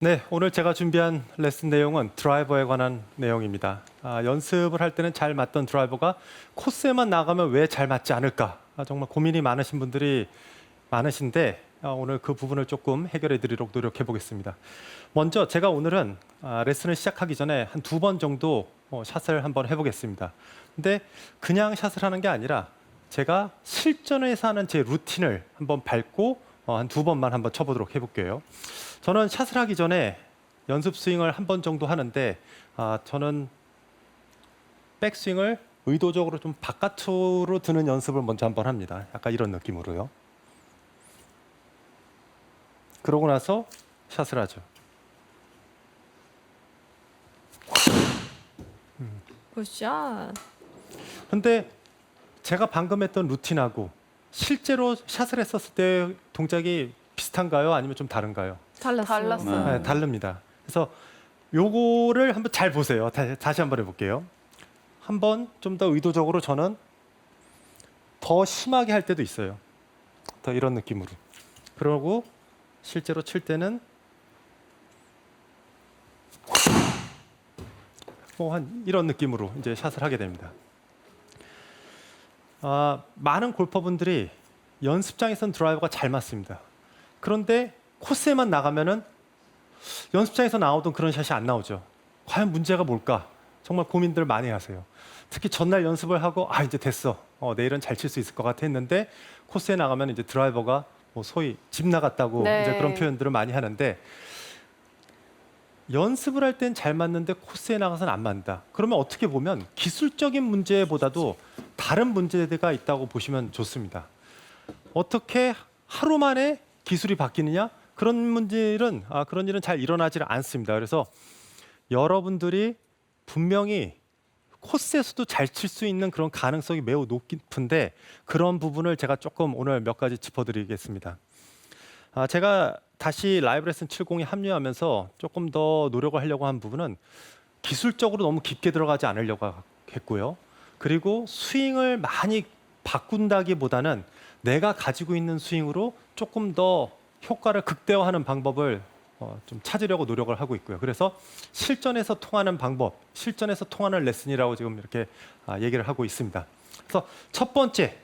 네, 오늘 제가 준비한 레슨 내용은 드라이버에 관한 내용입니다. 연습을 할 때는 잘 맞던 드라이버가 코스에만 나가면 왜 잘 맞지 않을까? 정말 고민이 많으신 분들이 많으신데 오늘 그 부분을 조금 해결해 드리도록 노력해 보겠습니다. 먼저 제가 오늘은 레슨을 시작하기 전에 한 2번 정도 샷을 한번 해보겠습니다. 근데 그냥 샷을 하는 게 아니라 제가 실전에서 하는 제 루틴을 한번 밟고 한 2번만 한번 쳐보도록 해볼게요. 저는 샷을 하기 전에 연습 스윙을 한 번 정도 하는데 저는 백스윙을 의도적으로 좀 바깥으로 드는 연습을 먼저 한번 합니다. 약간 이런 느낌으로요. 그러고 나서 샷을 하죠. 굿샷. 근데 제가 방금 했던 루틴하고 실제로 샷을 했었을 때 동작이 비슷한가요? 아니면 좀 다른가요? 달랐어요. 네, 다릅니다. 그래서 요거를 한번 잘 보세요. 다시 한번 해볼게요. 한번 좀 더 의도적으로 저는 더 심하게 할 때도 있어요. 더 이런 느낌으로. 그러고 실제로 칠 때는 한 이런 느낌으로 이제 샷을 하게 됩니다. 많은 골퍼분들이 연습장에서는 드라이버가 잘 맞습니다. 그런데 코스에만 나가면은 연습장에서 나오던 그런 샷이 안 나오죠. 과연 문제가 뭘까? 정말 고민들 많이 하세요. 특히 전날 연습을 하고 이제 됐어. 내일은 잘 칠 수 있을 것 같아 했는데 코스에 나가면 이제 드라이버가 소위 집 나갔다고 네. 이제 그런 표현들을 많이 하는데 연습을 할 땐 잘 맞는데 코스에 나가서는 안 맞는다. 그러면 어떻게 보면 기술적인 문제보다도 다른 문제가 있다고 보시면 좋습니다. 어떻게 하루 만에 기술이 바뀌느냐? 그런 일은 잘 일어나지 않습니다. 그래서 여러분들이 분명히 코스에서도 잘 칠 수 있는 그런 가능성이 매우 높은데 그런 부분을 제가 조금 오늘 몇 가지 짚어드리겠습니다. 제가 다시 라이브 레슨 70에 합류하면서 조금 더 노력을 하려고 한 부분은 기술적으로 너무 깊게 들어가지 않으려고 했고요. 그리고 스윙을 많이 바꾼다기보다는 내가 가지고 있는 스윙으로 조금 더 효과를 극대화하는 방법을 좀 찾으려고 노력을 하고 있고요. 그래서 실전에서 통하는 방법, 실전에서 통하는 레슨이라고 지금 이렇게 얘기를 하고 있습니다. 그래서 첫 번째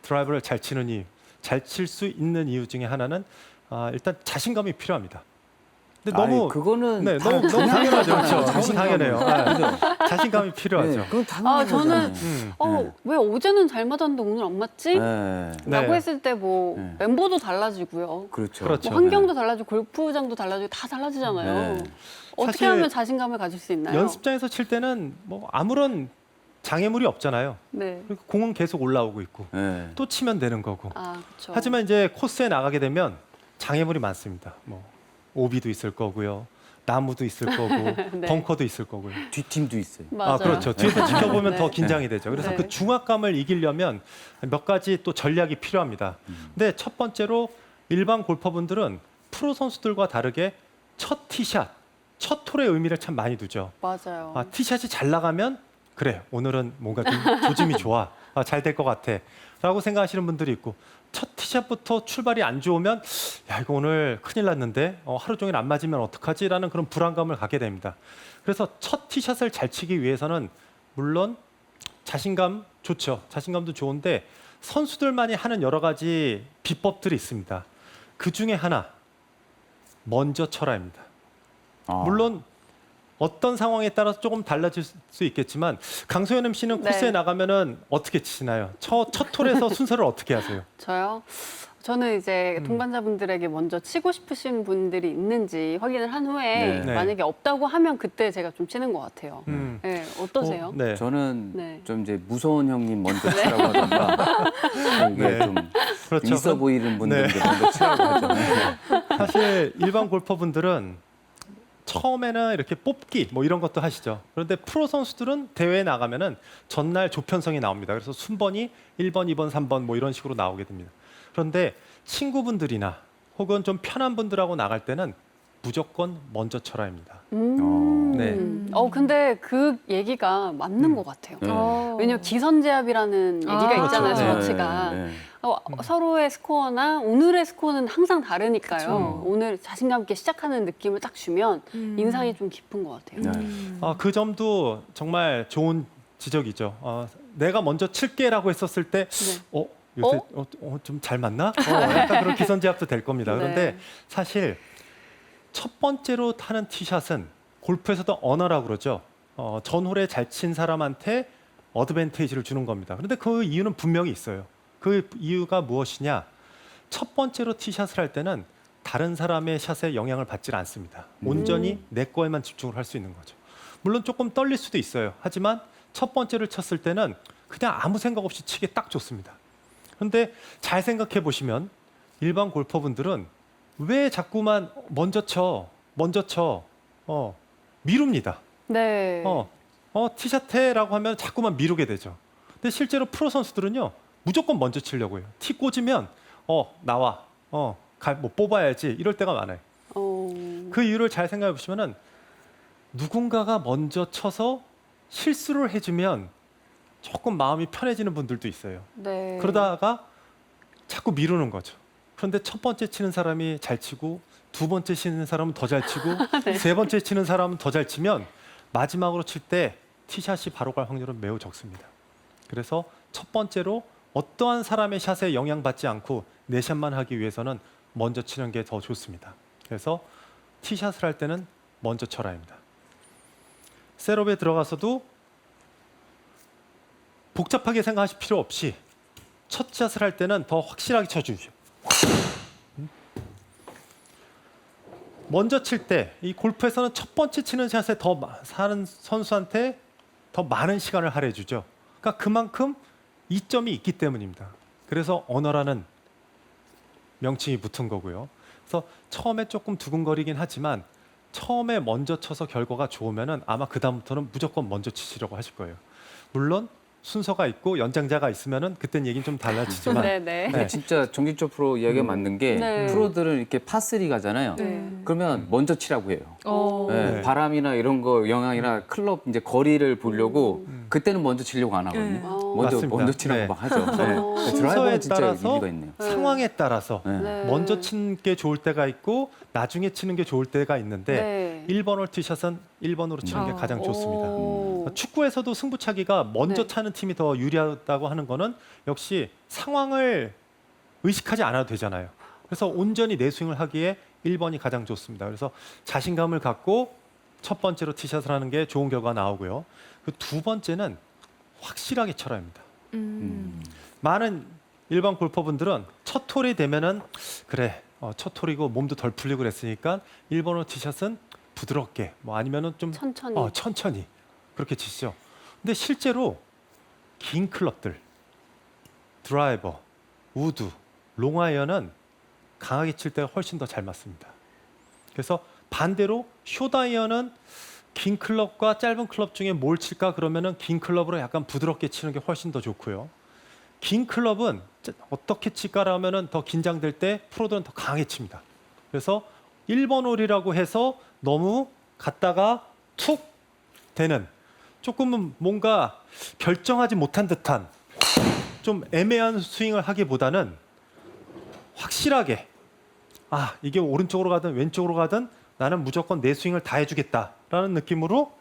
드라이버를 잘 치는 이유, 잘 칠 수 있는 이유 중에 하나는 일단 자신감이 필요합니다. 근데 너무 그거는 너무 당연하죠, 그렇죠? 너무 자신감은. 당연해요. 자신감이 필요하죠. 네, 그건 당연한 저는 거잖아요. 왜 어제는 잘 맞았는데 오늘 안 맞지? 네. 라고 했을 때 네. 멤버도 달라지고요. 그렇죠. 그렇죠. 환경도 달라지고 골프장도 달라지고 다 달라지잖아요. 네. 어떻게 사실 하면 자신감을 가질 수 있나요? 연습장에서 칠 때는 아무런 장애물이 없잖아요. 네. 그리고 공은 계속 올라오고 있고 네. 또 치면 되는 거고. 그렇죠. 하지만 이제 코스에 나가게 되면 장애물이 많습니다. 오비도 있을 거고요. 나무도 있을 거고 네. 벙커도 있을 거고요. 뒷팀도 있어요. 맞아요. 그렇죠. 뒤에서 지켜보면 네. 더 긴장이 되죠. 그래서 네. 그 중압감을 이기려면 몇 가지 또 전략이 필요합니다. 근데 첫 번째로 일반 골퍼분들은 프로 선수들과 다르게 첫 티샷, 첫 홀의 의미를 참 많이 두죠. 맞아요. 티샷이 잘 나가면 그래, 오늘은 뭔가 좀 조짐이 좋아. 잘 될 것 같아. 라고 생각하시는 분들이 있고 첫 티샷부터 출발이 안 좋으면 야, 이거 오늘 큰일 났는데 하루 종일 안 맞으면 어떡하지? 라는 그런 불안감을 갖게 됩니다. 그래서 첫 티샷을 잘 치기 위해서는 물론 자신감 좋죠. 자신감도 좋은데 선수들만이 하는 여러 가지 비법들이 있습니다. 그 중에 하나, 먼저 쳐라입니다. 물론 어떤 상황에 따라서 조금 달라질 수 있겠지만 강소연 MC는 네. 코스에 나가면은 어떻게 치시나요? 첫 홀에서 순서를 어떻게 하세요? 저요? 저는 이제 동반자분들에게 먼저 치고 싶으신 분들이 있는지 확인을 한 후에 네. 만약에 없다고 하면 그때 제가 좀 치는 것 같아요. 네, 어떠세요? 네. 저는 네. 좀 이제 무서운 형님 먼저 치라고 하던가 이게 네. 좀 그렇죠. 있어 보이는 분들 네. 먼저 치라고 하잖아요. 사실 일반 골퍼분들은 처음에는 이렇게 뽑기 이런 것도 하시죠. 그런데 프로 선수들은 대회에 나가면은 전날 조편성이 나옵니다. 그래서 순번이 1번, 2번, 3번 이런 식으로 나오게 됩니다. 그런데 친구분들이나 혹은 좀 편한 분들하고 나갈 때는 무조건 먼저 쳐라입니다. 네. 근데 그 얘기가 맞는 것 같아요. 네. 왜냐면 기선제압이라는 얘기가 그렇죠. 있잖아요, 네. 스포츠가. 네. 서로의 스코어나 오늘의 스코어는 항상 다르니까요. 그쵸. 오늘 자신감 있게 시작하는 느낌을 딱 주면 인상이 좀 깊은 것 같아요. 네. 그 점도 정말 좋은 지적이죠. 내가 먼저 칠게라고 했었을 때, 네. 요새 좀 잘 맞나? 약간 그런 기선제압도 될 겁니다. 그런데 네. 사실 첫 번째로 타는 티샷은 골프에서도 어너라고 그러죠. 전홀에 잘 친 사람한테 어드밴테이지를 주는 겁니다. 그런데 그 이유는 분명히 있어요. 그 이유가 무엇이냐? 첫 번째로 티샷을 할 때는 다른 사람의 샷에 영향을 받질 않습니다. 온전히 내 거에만 집중을 할 수 있는 거죠. 물론 조금 떨릴 수도 있어요. 하지만 첫 번째를 쳤을 때는 그냥 아무 생각 없이 치기 딱 좋습니다. 그런데 잘 생각해 보시면 일반 골퍼분들은 왜 자꾸만 먼저 쳐 미룹니다. 네. 티샷해라고 하면 자꾸만 미루게 되죠. 근데 실제로 프로 선수들은요 무조건 먼저 치려고 해요. 티 꽂으면 나와 뭐 뽑아야지 이럴 때가 많아요. 그 이유를 잘 생각해 보시면은 누군가가 먼저 쳐서 실수를 해주면 조금 마음이 편해지는 분들도 있어요. 네. 그러다가 자꾸 미루는 거죠. 그런데 첫 번째 치는 사람이 잘 치고 두 번째 치는 사람은 더 잘 치고 세 번째 치는 사람은 더 잘 치면 마지막으로 칠 때 티샷이 바로 갈 확률은 매우 적습니다. 그래서 첫 번째로 어떠한 사람의 샷에 영향받지 않고 내 샷만 하기 위해서는 먼저 치는 게 더 좋습니다. 그래서 티샷을 할 때는 먼저 쳐라입니다. 셋업에 들어가서도 복잡하게 생각하실 필요 없이 첫 샷을 할 때는 더 확실하게 쳐주십시오. 먼저 칠 때 이 골프에서는 첫 번째 치는 샷에 더 사는 선수한테 더 많은 시간을 할애해주죠. 그러니까 그만큼 이점이 있기 때문입니다. 그래서 어너라는 명칭이 붙은 거고요. 그래서 처음에 조금 두근거리긴 하지만 처음에 먼저 쳐서 결과가 좋으면은 아마 그 다음부터는 무조건 먼저 치시려고 하실 거예요. 물론 순서가 있고 연장자가 있으면은 그땐 얘기는 좀 달라지지만 네네. 근데 진짜 정진철 프로 이야기가 맞는 게 네. 프로들은 이렇게 파3 가잖아요. 네. 그러면 먼저 치라고 해요. 네, 네. 바람이나 이런 거 영향이나 클럽 이제 거리를 보려고 그때는 먼저 치려고 안 하거든요. 맞습니다. 먼저 치라고 네. 막 하죠. 네. 순서에 드라이버는 진짜 따라서 의미가 있네요. 상황에 따라서 네. 네. 먼저 치는 게 좋을 때가 있고 나중에 치는 게 좋을 때가 있는데 네. 1번 홀 티샷은 1번으로 치는 게 가장 좋습니다. 오. 축구에서도 승부차기가 먼저 네. 차는 팀이 더 유리하다고 하는 거는 역시 상황을 의식하지 않아도 되잖아요. 그래서 온전히 내 스윙을 하기에 1번이 가장 좋습니다. 그래서 자신감을 갖고 첫 번째로 티샷을 하는 게 좋은 결과가 나오고요. 그 두 번째는 확실하게 쳐라 합니다. 많은 일반 골퍼분들은 첫 홀이 되면은 그래 첫 홀이고 몸도 덜 풀리고 그랬으니까 1번 홀 티샷은 부드럽게 뭐 아니면은 좀 천천히 그렇게 치시죠. 근데 실제로 긴 클럽들 드라이버, 우드, 롱아이언은 강하게 칠 때가 훨씬 더 잘 맞습니다. 그래서 반대로 숏아이언은 긴 클럽과 짧은 클럽 중에 뭘 칠까 그러면은 긴 클럽으로 약간 부드럽게 치는 게 훨씬 더 좋고요. 긴 클럽은 어떻게 칠까라면은 더 긴장될 때 프로들은 더 강하게 칩니다. 그래서 1번 홀이라고 해서 너무 갔다가 툭 되는 조금은 뭔가 결정하지 못한 듯한 좀 애매한 스윙을 하기보다는 확실하게 이게 오른쪽으로 가든 왼쪽으로 가든 나는 무조건 내 스윙을 다 해주겠다라는 느낌으로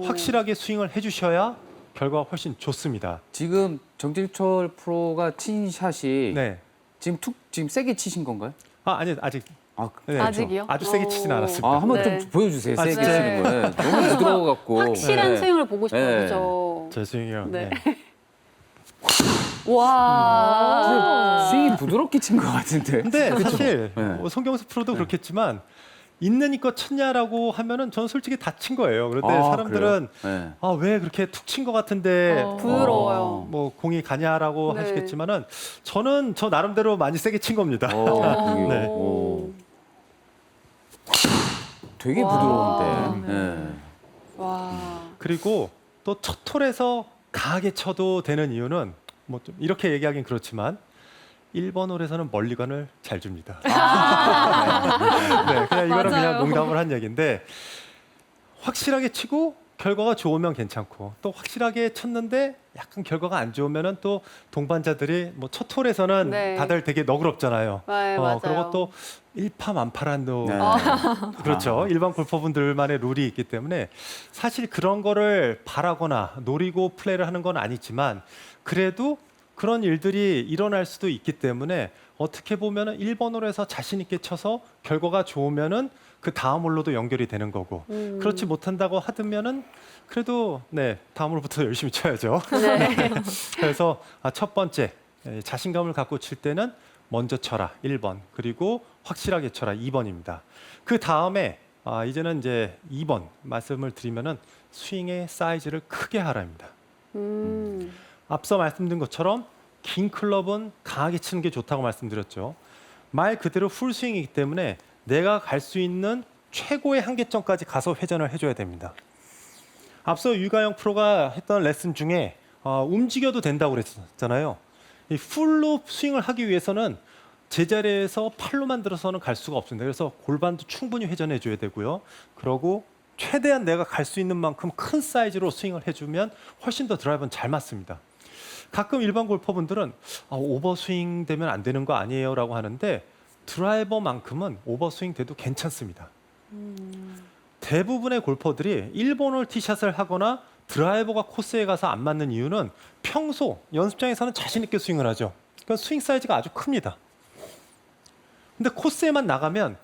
확실하게 스윙을 해주셔야 결과가 훨씬 좋습니다. 지금 정진철 프로가 친 샷이 네. 지금 세게 치신 건가요? 아니 아직 네, 아직이요? 아주 세게 치진 않았습니다. 한번 네. 좀 보여주세요. 세게 네. 치는 거예요. 너무 부드러워갖고. 확실한 스윙을 보고 싶어요. 네. 그죠? 제 스윙이요. 네. 네. 와. 스윙이 부드럽게 친 것 같은데. 근데 사실 네. 송경수 프로도 그렇겠지만 있는 이껏 쳤냐라고 하면은 저는 솔직히 다 친 거예요. 그런데 사람들은 그래요? 네. 왜 그렇게 툭 친 것 같은데 부드러워요. 뭐 공이 가냐라고 네. 하시겠지만은 저는 저 나름대로 많이 세게 친 겁니다. 그게요? 네. 되게 와. 부드러운데. 네. 와. 그리고 또 첫 홀에서 강하게 쳐도 되는 이유는 뭐 좀 이렇게 얘기하긴 그렇지만 1번 홀에서는 멀리건을 잘 줍니다. 네, 그냥 이거는 그냥 농담을 한 얘기인데 확실하게 치고 결과가 좋으면 괜찮고 또 확실하게 쳤는데 약간 결과가 안 좋으면은 또 동반자들이 뭐 첫 홀에서는 네. 다들 되게 너그럽잖아요. 네, 맞아요. 그리고 또 일파만파란도 네. 그렇죠. 일반 골퍼분들만의 룰이 있기 때문에 사실 그런 거를 바라거나 노리고 플레이를 하는 건 아니지만 그래도 그런 일들이 일어날 수도 있기 때문에 어떻게 보면은 1번 홀에서 자신 있게 쳐서 결과가 좋으면은 그 다음 홀로도 연결이 되는 거고 그렇지 못한다고 하면은 그래도 네 다음 홀부터 열심히 쳐야죠. 네. 그래서 첫 번째 자신감을 갖고 칠 때는 먼저 쳐라 1번 그리고 확실하게 쳐라 2번입니다. 그 다음에 이제는 이제 2번 말씀을 드리면은 스윙의 사이즈를 크게 하라입니다. 앞서 말씀드린 것처럼 긴 클럽은 강하게 치는 게 좋다고 말씀드렸죠. 말 그대로 풀스윙이기 때문에 내가 갈 수 있는 최고의 한계점까지 가서 회전을 해줘야 됩니다. 앞서 유가영 프로가 했던 레슨 중에 움직여도 된다고 그랬잖아요. 이 풀로 스윙을 하기 위해서는 제자리에서 팔로만 들어서는 갈 수가 없습니다. 그래서 골반도 충분히 회전해 줘야 되고요. 그러고 최대한 내가 갈 수 있는 만큼 큰 사이즈로 스윙을 해주면 훨씬 더 드라이브는 잘 맞습니다. 가끔 일반 골퍼분들은 오버스윙 되면 안 되는 거 아니에요 라고 하는데 드라이버만큼은 오버스윙 돼도 괜찮습니다. 대부분의 골퍼들이 1번홀 티샷을 하거나 드라이버가 코스에 가서 안 맞는 이유는 평소 연습장에서는 자신 있게 스윙을 하죠. 그러니까 스윙 사이즈가 아주 큽니다. 근데 코스에만 나가면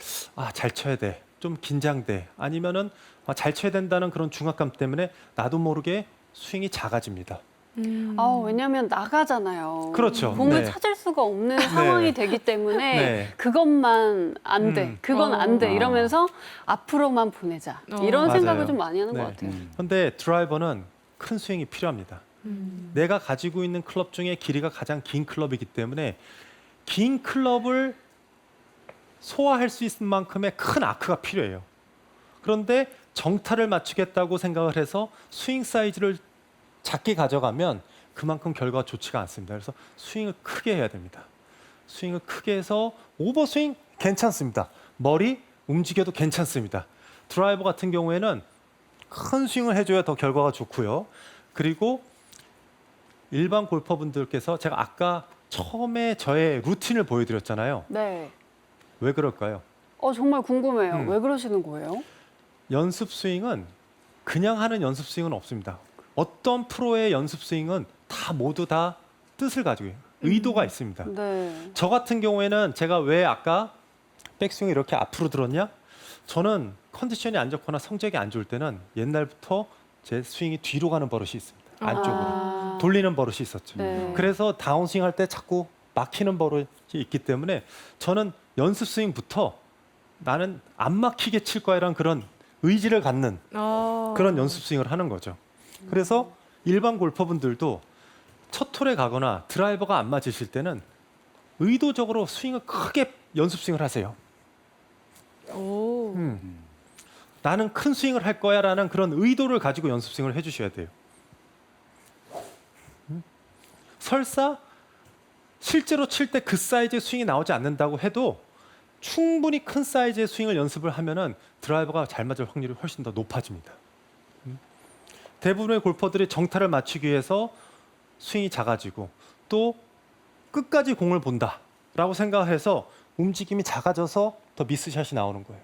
잘 쳐야 돼. 좀 긴장돼. 아니면은 잘 쳐야 된다는 그런 중압감 때문에 나도 모르게 스윙이 작아집니다. 왜냐하면 나가잖아요. 그렇죠. 공을 네. 찾을 수가 없는 상황이 되기 때문에 네. 그것만 안 돼, 그건 안 돼 아. 이러면서 앞으로만 보내자 이런 맞아요. 생각을 좀 많이 하는 네. 것 같아요. 근데 드라이버는 큰 스윙이 필요합니다. 내가 가지고 있는 클럽 중에 길이가 가장 긴 클럽이기 때문에 긴 클럽을 소화할 수 있는 만큼의 큰 아크가 필요해요. 그런데 정타를 맞추겠다고 생각을 해서 스윙 사이즈를 작게 가져가면 그만큼 결과가 좋지가 않습니다. 그래서 스윙을 크게 해야 됩니다. 스윙을 크게 해서 오버스윙 괜찮습니다. 머리 움직여도 괜찮습니다. 드라이버 같은 경우에는 큰 스윙을 해줘야 더 결과가 좋고요. 그리고 일반 골퍼분들께서 제가 아까 처음에 저의 루틴을 보여드렸잖아요. 네. 왜 그럴까요? 정말 궁금해요. 음. 왜 그러시는 거예요? 연습 스윙은 그냥 하는 연습 스윙은 없습니다. 어떤 프로의 연습 스윙은 모두 다 뜻을 가지고 의도가 있습니다. 네. 저 같은 경우에는 제가 왜 아까 백스윙이 이렇게 앞으로 들었냐? 저는 컨디션이 안 좋거나 성적이 안 좋을 때는 옛날부터 제 스윙이 뒤로 가는 버릇이 있습니다. 안쪽으로 돌리는 버릇이 있었죠. 네. 그래서 다운스윙 할 때 자꾸 막히는 버릇이 있기 때문에 저는 연습 스윙부터 나는 안 막히게 칠 거야라는 그런 의지를 갖는 그런 연습 스윙을 하는 거죠. 그래서 일반 골퍼분들도 첫 홀에 가거나 드라이버가 안 맞으실 때는 의도적으로 스윙을 크게 연습 스윙을 하세요. 나는 큰 스윙을 할 거야라는 그런 의도를 가지고 연습 스윙을 해주셔야 돼요. 설사 실제로 칠 때 그 사이즈의 스윙이 나오지 않는다고 해도 충분히 큰 사이즈의 스윙을 연습을 하면은 드라이버가 잘 맞을 확률이 훨씬 더 높아집니다. 대부분의 골퍼들이 정타를 맞추기 위해서 스윙이 작아지고 또 끝까지 공을 본다라고 생각해서 움직임이 작아져서 더 미스샷이 나오는 거예요.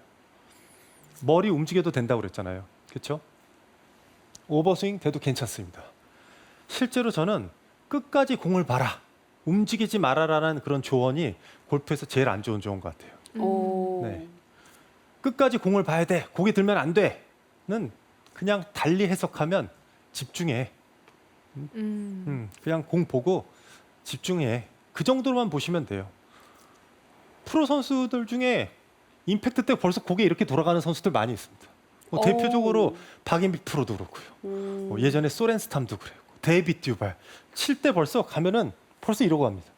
머리 움직여도 된다고 그랬잖아요. 그렇죠? 오버스윙 돼도 괜찮습니다. 실제로 저는 끝까지 공을 봐라. 움직이지 말아라는 그런 조언이 골프에서 제일 안 좋은 조언 것 같아요. 네. 끝까지 공을 봐야 돼. 고개 들면 안 돼는 그냥 달리 해석하면 집중해. 그냥 공 보고 집중해. 그 정도로만 보시면 돼요. 프로 선수들 중에 임팩트 때 벌써 고개 이렇게 돌아가는 선수들 많이 있습니다. 대표적으로 박인비 프로도 그렇고요. 예전에 소렌스탐도 그랬고 데이빗 듀발 칠 때 벌써 가면은 벌써 이러고 갑니다.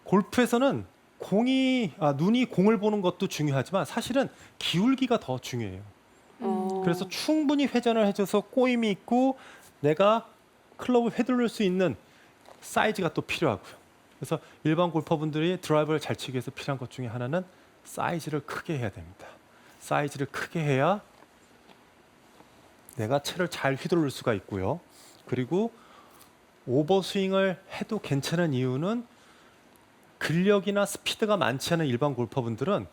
골프에서는 눈이 공을 보는 것도 중요하지만 사실은 기울기가 더 중요해요. 그래서 충분히 회전을 해줘서 꼬임이 있고 내가 클럽을 휘두를 수 있는 사이즈가 또 필요하고요. 그래서 일반 골퍼분들이 드라이버를 잘 치기 위해서 필요한 것 중에 하나는 사이즈를 크게 해야 됩니다. 사이즈를 크게 해야 내가 채를 잘 휘두를 수가 있고요. 그리고 오버스윙을 해도 괜찮은 이유는 근력이나 스피드가 많지 않은 일반 골퍼분들은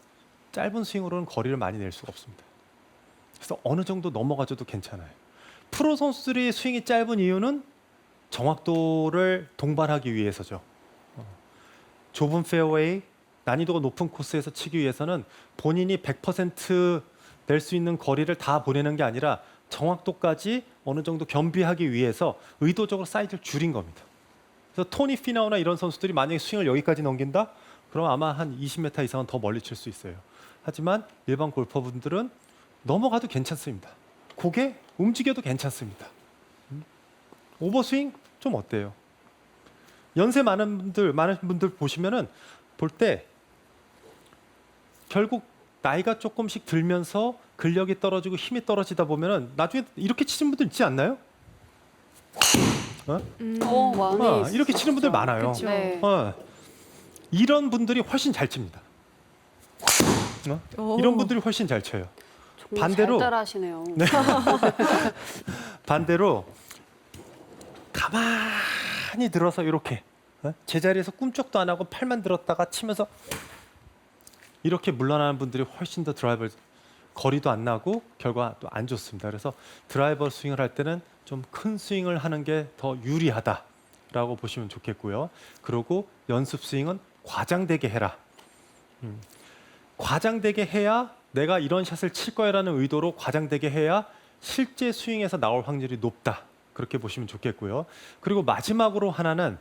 짧은 스윙으로는 거리를 많이 낼 수가 없습니다. 그래서 어느 정도 넘어가줘도 괜찮아요. 프로 선수들이 스윙이 짧은 이유는 정확도를 동반하기 위해서죠. 좁은 페어웨이, 난이도가 높은 코스에서 치기 위해서는 본인이 100% 낼 수 있는 거리를 다 보내는 게 아니라 정확도까지 어느 정도 겸비하기 위해서 의도적으로 사이즈를 줄인 겁니다. 그래서 토니 피나우나 이런 선수들이 만약에 스윙을 여기까지 넘긴다? 그럼 아마 한 20m 이상은 더 멀리 칠 수 있어요. 하지만 일반 골퍼분들은 넘어가도 괜찮습니다. 고개 움직여도 괜찮습니다. 오버스윙 좀 어때요? 연세 많은 분들 보시면은 볼 때 결국 나이가 조금씩 들면서 근력이 떨어지고 힘이 떨어지다 보면은 나중에 이렇게 치는 분들 있지 않나요? 많이 이렇게 치는 분들 있었죠. 많아요. 그쵸. 네. 이런 분들이 훨씬 잘 칩니다. 오. 이런 분들이 훨씬 잘 쳐요. 정말 반대로- 잘 따라하시네요. 반대로 가만히 들어서 이렇게 제자리에서 꿈쩍도 안 하고 팔만 들었다가 치면서 이렇게 물러나는 분들이 훨씬 더 드라이버 거리도 안 나고 결과도 안 좋습니다. 그래서 드라이버 스윙을 할 때는 좀 큰 스윙을 하는 게 더 유리하다라고 보시면 좋겠고요. 그리고 연습 스윙은 과장되게 해라. 과장되게 해야 내가 이런 샷을 칠 거야라는 의도로 과장되게 해야 실제 스윙에서 나올 확률이 높다. 그렇게 보시면 좋겠고요. 그리고 마지막으로 하나는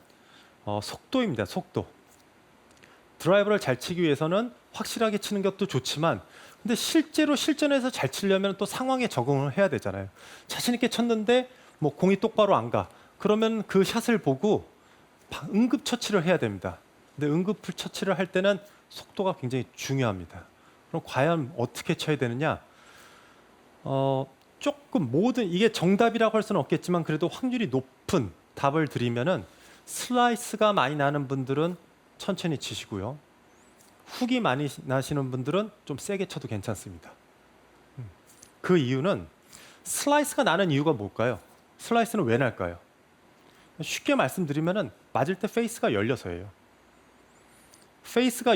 속도입니다. 속도. 드라이버를 잘 치기 위해서는 확실하게 치는 것도 좋지만 근데 실제로 실전에서 잘 치려면 또 상황에 적응을 해야 되잖아요. 자신 있게 쳤는데 뭐 공이 똑바로 안 가. 그러면 그 샷을 보고 응급 처치를 해야 됩니다. 근데 응급 처치를 할 때는 속도가 굉장히 중요합니다. 그럼 과연 어떻게 쳐야 되느냐? 조금 모든 이게 정답이라고 할 수는 없겠지만 그래도 확률이 높은 답을 드리면은 슬라이스가 많이 나는 분들은 천천히 치시고요. 훅이 많이 나시는 분들은 좀 세게 쳐도 괜찮습니다. 그 이유는 슬라이스가 나는 이유가 뭘까요? 슬라이스는 왜 날까요? 쉽게 말씀드리면은 맞을 때 페이스가 열려서예요. 페이스가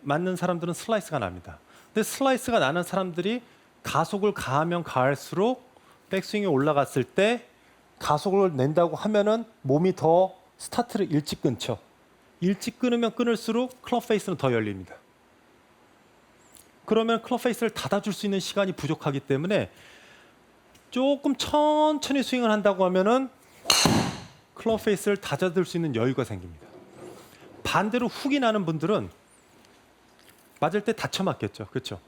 맞는 사람들은 슬라이스가 납니다. 근데 슬라이스가 나는 사람들이 가속을 가하면 가할수록 백스윙이 올라갔을 때 가속을 낸다고 하면은 몸이 더 스타트를 일찍 끊죠. 일찍 끊으면 끊을수록 클럽 페이스는 더 열립니다. 그러면 클럽 페이스를 닫아줄 수 있는 시간이 부족하기 때문에 조금 천천히 스윙을 한다고 하면은 클럽 페이스를 닫아둘 수 있는 여유가 생깁니다. 반대로 훅이 나는 분들은 맞을 때 다쳐 맞겠죠. 그렇죠?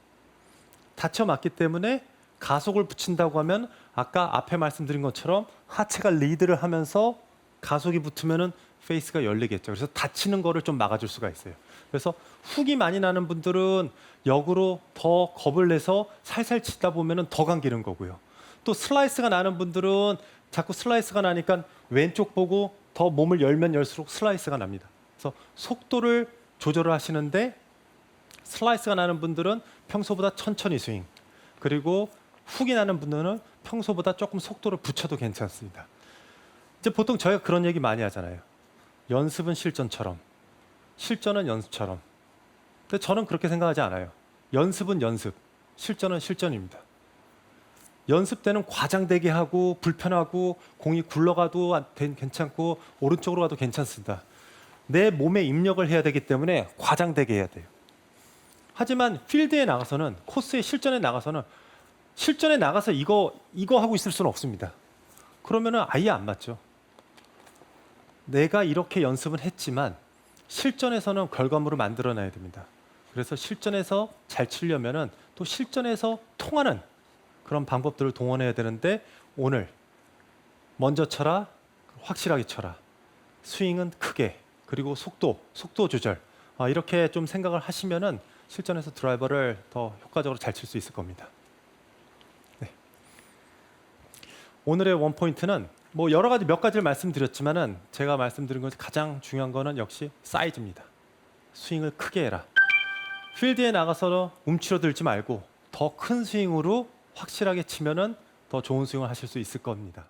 다쳐 맞기 때문에 가속을 붙인다고 하면 아까 앞에 말씀드린 것처럼 하체가 리드를 하면서 가속이 붙으면은 페이스가 열리겠죠. 그래서 다치는 거를 좀 막아줄 수가 있어요. 그래서 훅이 많이 나는 분들은 역으로 더 겁을 내서 살살 치다 보면은 더 감기는 거고요. 또 슬라이스가 나는 분들은 자꾸 슬라이스가 나니까 왼쪽 보고 더 몸을 열면 열수록 슬라이스가 납니다. 그래서 속도를 조절을 하시는데 슬라이스가 나는 분들은 평소보다 천천히 스윙, 그리고 훅이 나는 분들은 평소보다 조금 속도를 붙여도 괜찮습니다. 이제 보통 저희가 그런 얘기 많이 하잖아요. 연습은 실전처럼, 실전은 연습처럼. 근데 저는 그렇게 생각하지 않아요. 연습은 연습, 실전은 실전입니다. 연습 때는 과장되게 하고 불편하고 공이 굴러가도 괜찮고 오른쪽으로 가도 괜찮습니다. 내 몸에 입력을 해야 되기 때문에 과장되게 해야 돼요. 하지만 필드에 나가서는, 코스의 실전에 나가서는 실전에 나가서 이거 하고 있을 수는 없습니다. 그러면은 아예 안 맞죠. 내가 이렇게 연습은 했지만 실전에서는 결과물을 만들어내야 됩니다. 그래서 실전에서 잘 치려면은 또 실전에서 통하는 그런 방법들을 동원해야 되는데 오늘 먼저 쳐라, 확실하게 쳐라, 스윙은 크게, 그리고 속도 조절, 이렇게 좀 생각을 하시면은 실전에서 드라이버를 더 효과적으로 잘 칠 수 있을 겁니다. 네. 오늘의 원포인트는 뭐 여러 가지 몇 가지를 말씀드렸지만은 제가 말씀드린 것 가장 중요한 거는 역시 사이즈입니다. 스윙을 크게 해라. 필드에 나가서 움츠러들지 말고 더 큰 스윙으로 확실하게 치면은 더 좋은 스윙을 하실 수 있을 겁니다.